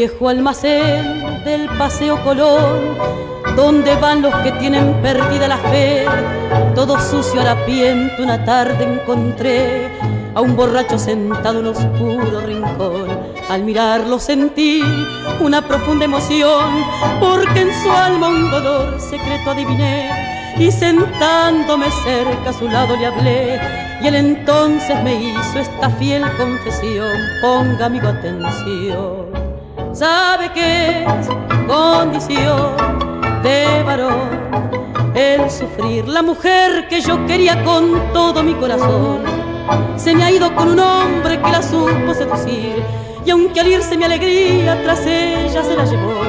viejo almacén del Paseo Colón, donde van los que tienen perdida la fe. Todo sucio, harapiento, una tarde encontré a un borracho sentado en un oscuro rincón. Al mirarlo sentí una profunda emoción, porque en su alma un dolor secreto adiviné, y sentándome cerca a su lado le hablé, y él entonces me hizo esta fiel confesión. Ponga, amigo, atención. Sabe que es condición de varón el sufrir. La mujer que yo quería con todo mi corazón se me ha ido con un hombre que la supo seducir, y aunque al irse mi alegría tras ella se la llevó,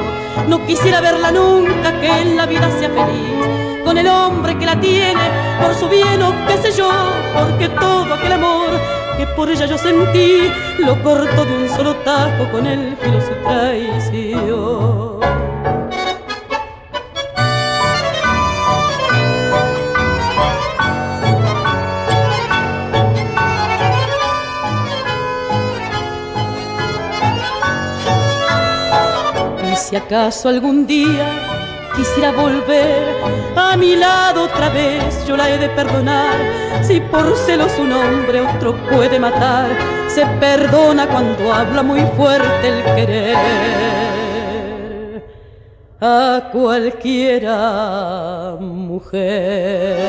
no quisiera verla nunca, que en la vida sea feliz con el hombre que la tiene por su bien o qué sé yo, porque todo aquel amor que por ella yo sentí lo cortó de un solo tajo con el filo su traición. Y si acaso algún día quisiera volver a mi lado otra vez, yo la he de perdonar. Si por celos un hombre otro puede matar, se perdona cuando habla muy fuerte el querer a cualquiera mujer.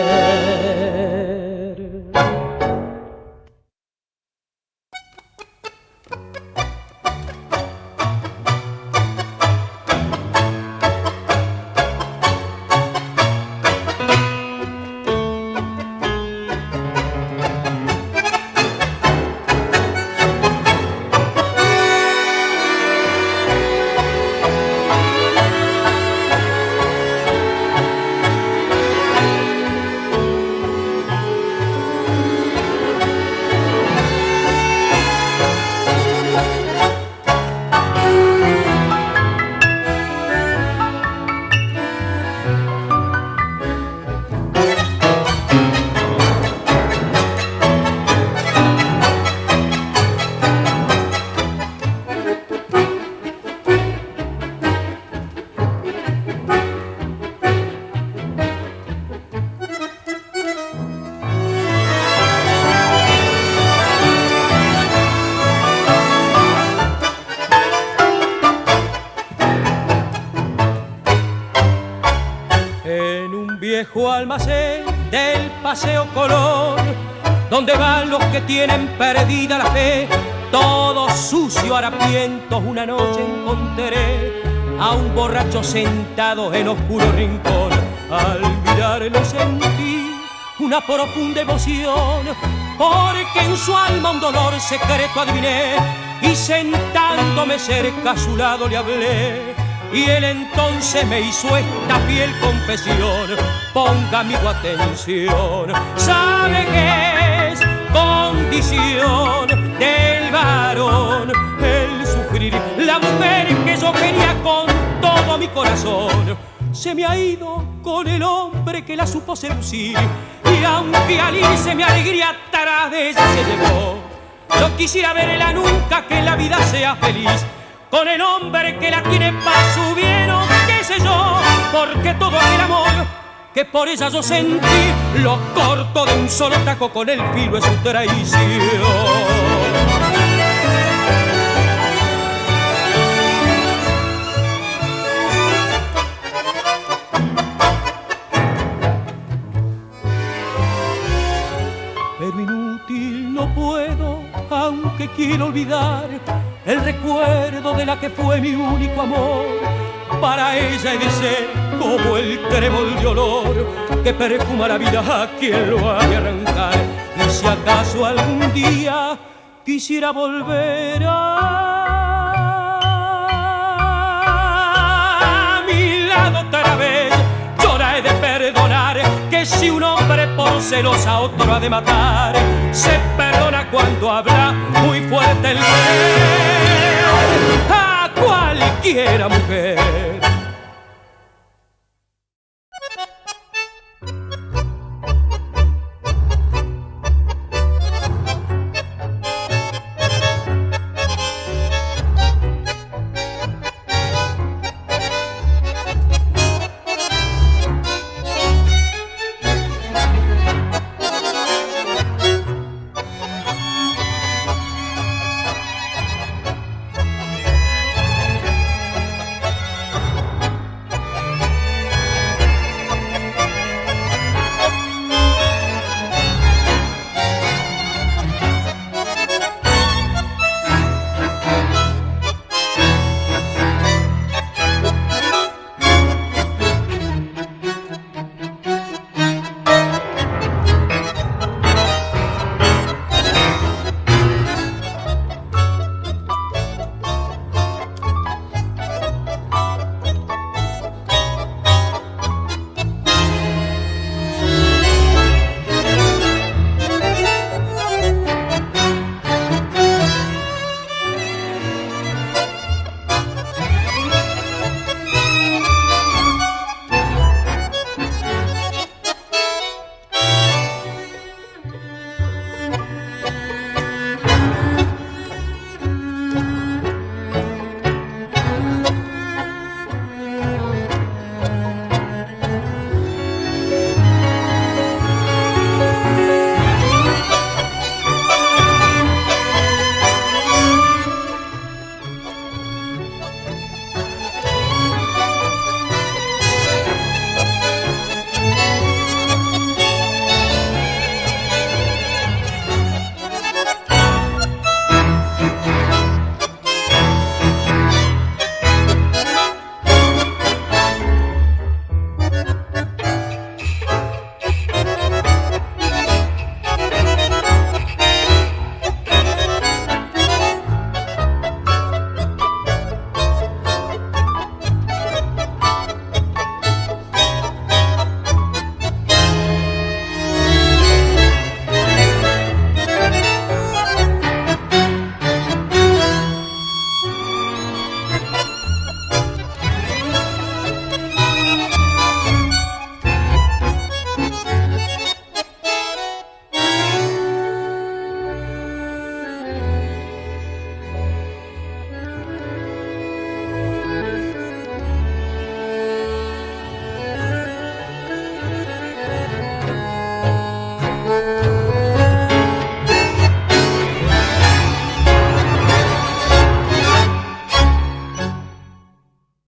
Almacén del Paseo Colón, donde van los que tienen perdida la fe, todos sucio, harapientos. Una noche encontré a un borracho sentado en oscuro rincón. Al mirarlo sentí una profunda emoción, porque en su alma un dolor secreto adiviné, y sentándome cerca a su lado le hablé, y él entonces me hizo esta fiel confesión. Ponga, amigo, atención. Sabe que es condición del varón el sufrir. La mujer que yo quería con todo mi corazón se me ha ido con el hombre que la supo seducir, y aunque al irse mi alegría tras de ella se llevó, no quisiera verla nunca, que en la vida sea feliz con el hombre que la tiene para su bien o qué sé yo, porque todo aquel amor que por ella yo sentí lo corto de un solo tajo con el filo de su traición. Pero inútil, no puedo, aunque quiero olvidar el recuerdo de la que fue mi único amor. Para ella he de ser como el trébol de olor que perfuma la vida a quien lo ha de arrancar. Y si acaso algún día quisiera volver a mi lado otra vez, yo la he de perdonar, que si un hombre por celos a otro ha de matar, se perdona cuando habla muy fuerte el querer a cualquiera mujer.